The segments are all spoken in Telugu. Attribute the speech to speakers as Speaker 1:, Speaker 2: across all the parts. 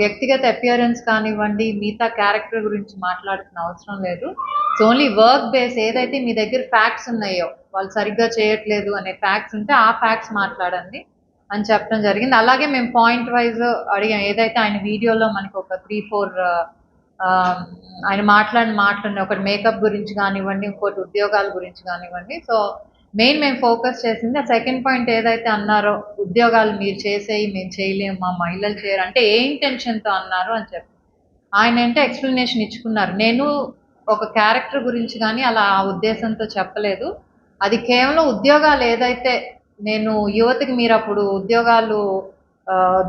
Speaker 1: వ్యక్తిగత అపియరెన్స్ కానివ్వండి, మిగతా క్యారెక్టర్ గురించి మాట్లాడుతున్న అవసరం లేదు. సో ఓన్లీ వర్క్ బేస్ ఏదైతే మీ దగ్గర ఫ్యాక్ట్స్ ఉన్నాయో, వాళ్ళు సరిగ్గా చేయట్లేదు అనే ఫ్యాక్ట్స్ ఉంటే ఆ ఫ్యాక్ట్స్ మాట్లాడండి అని చెప్పడం జరిగింది. అలాగే మేము పాయింట్ వైజ్ అడిగాం. ఏదైతే ఆయన వీడియోలో మనకు ఒక 3, 4 ఆయన మాట్లాడిన మాటలున్నాయి. ఒకటి మేకప్ గురించి కానివ్వండి, ఇంకోటి ఉద్యోగాల గురించి కానివ్వండి. సో మెయిన్ మేము ఫోకస్ చేసింది ఆ సెకండ్ పాయింట్ ఏదైతే అన్నారో, ఉద్యోగాలు మీరు చేసేయి మేము చేయలేము, మా మహిళలు చేయరు అంటే ఏ ఇంటెన్షన్‌తో అన్నారు అని చెప్పి. ఆయనంటే ఎక్స్‌ప్లనేషన్ ఇచ్చుకున్నారు. నేను ఒక క్యారెక్టర్ గురించి గాని అలా ఆ ఉద్దేశంతో చెప్పలేదు. అది కేవలం ఉద్యోగాలు ఏదైతే నేను యువతకి మీరప్పుడు ఉద్యోగాలు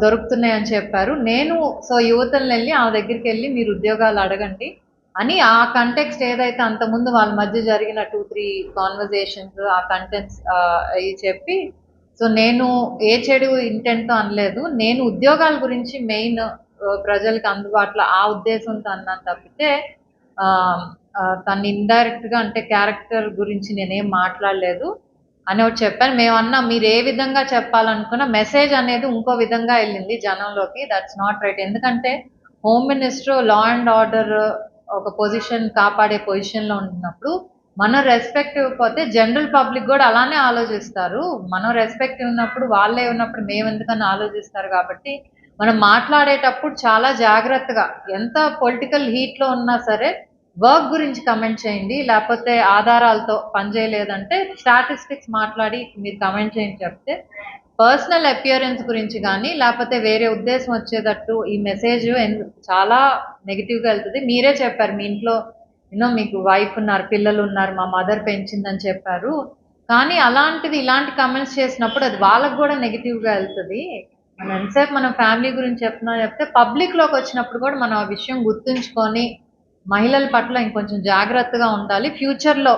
Speaker 1: దొరుకుతున్నాయని చెప్పారు. నేను సో యువతలనెళ్ళి ఆమె దగ్గరికెళ్ళి మీరు ఉద్యోగాలు అడగండి అని ఆ కంటెక్స్ట్ ఏదైతే అంతకుముందు వాళ్ళ మధ్య జరిగిన 2, 3 కాన్వర్జేషన్స్ ఆ కంటెంట్స్ అయి చెప్పి సో నేను ఏ చెడు ఇంటెంట్‌తో అనలేదు. నేను ఉద్యోగాల గురించి మెయిన్ ప్రజలకి అందుబాటులో ఆ ఉద్దేశంతో అన్నాను తప్పితే తను ఇండైరెక్ట్‌గా అంటే క్యారెక్టర్ గురించి నేనేం మాట్లాడలేదు అని ఒకటి చెప్పాను. మేమన్నాం మీరు ఏ విధంగా చెప్పాలనుకున్న మెసేజ్ అనేది ఇంకో విధంగా ఎళ్ళింది జనంలోకి. That's not right. ఎందుకంటే home minister law and order ఒక పొజిషన్ కాపాడే పొజిషన్‌లో ఉన్నప్పుడు మనం రెస్పెక్ట్ ఇవ్వకపోతే జనరల్ పబ్లిక్ గూడా అలానే ఆలోచిస్తారు. మనం రెస్పెక్ట్ ఇవ్వనప్పుడు వాళ్ళే ఉన్నప్పుడు మేమెందుకని ఆలోచిస్తారు కాబట్టి, మనం మాట్లాడేటప్పుడు చాలా జాగ్రత్తగా ఎంత పొలిటికల్ హీట్‌లో ఉన్నా సరే వర్క్ గురించి కమెంట్ చేయండి. లేపోతే ఆధారాలతో పని చేయలేదంటే స్టాటిస్టిక్స్ మాట్లాడి మీరు కమెంట్ చేయండి చెప్తే, పర్సనల్ అపియరెన్స్ గురించి గానీ, లేపోతే వేరే ఉద్దేశం వచ్చేటట్టు ఈ మెసేజ్ చాలా నెగెటివ్‌గా ఎళ్తది. మీరే చెప్పారు మీ ఇంట్లో మీకు వైఫ్ ఉన్నారు, పిల్లలున్నారు, మా మదర్ పెంచిందని చెప్పారు. కానీ అలాంటిది ఇలాంటి కామెంట్స్ చేసినప్పుడు అది వాళ్ళకి గూడా నెగెటివ్‌గా ఎళ్తది. మనం ఎంతసేపు మనం ఫ్యామిలీ గురించి చెప్తున్నాం చెప్తే పబ్లిక్‌లోకొచ్చినప్పుడు గూడా మనం ఆ విషయం గుర్తుంచుకొని మహిళల పట్ల ఇంకొంచెం జాగ్రత్తగా ఉండాలి. ఫ్యూచర్‌లో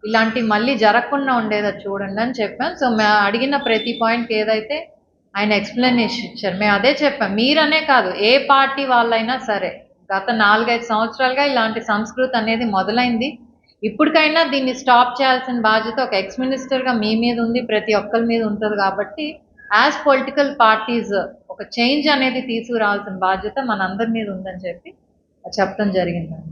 Speaker 1: ఇలాంటివి మళ్ళీ జరగకుండా ఉండేటట్టు చూడండని చెప్పాం. సో, అడిగిన ప్రతి పాయింట్‌కి ఏదైతే ఆయన ఎక్స్‌ప్లనేషన్ ఇచ్చారు. మేము అదే చెప్పాం. మీరనే కాదు ఏ పార్టీ వాళ్ళైనా సరే గత 4, 5 సంవత్సరాలుగా ఇలాంటి సంస్కృతి అనేది మొదలైంది. ఇప్పటికైనా దీన్ని స్టాప్ చేయాల్సిన బాధ్యత ఒక ఎక్స్ మినిస్టర్‌గా మీ మీద ఉంది. ప్రతి ఒక్కరి మీద ఉంటది కాబట్టి యాస్ పొలిటికల్ పార్టీస్ ఒక చేంజ్ అనేది తీసుకురావాల్సిన బాధ్యత మనందరి మీద ఉందని చెప్పి చెప్పడం జరిగిందండి.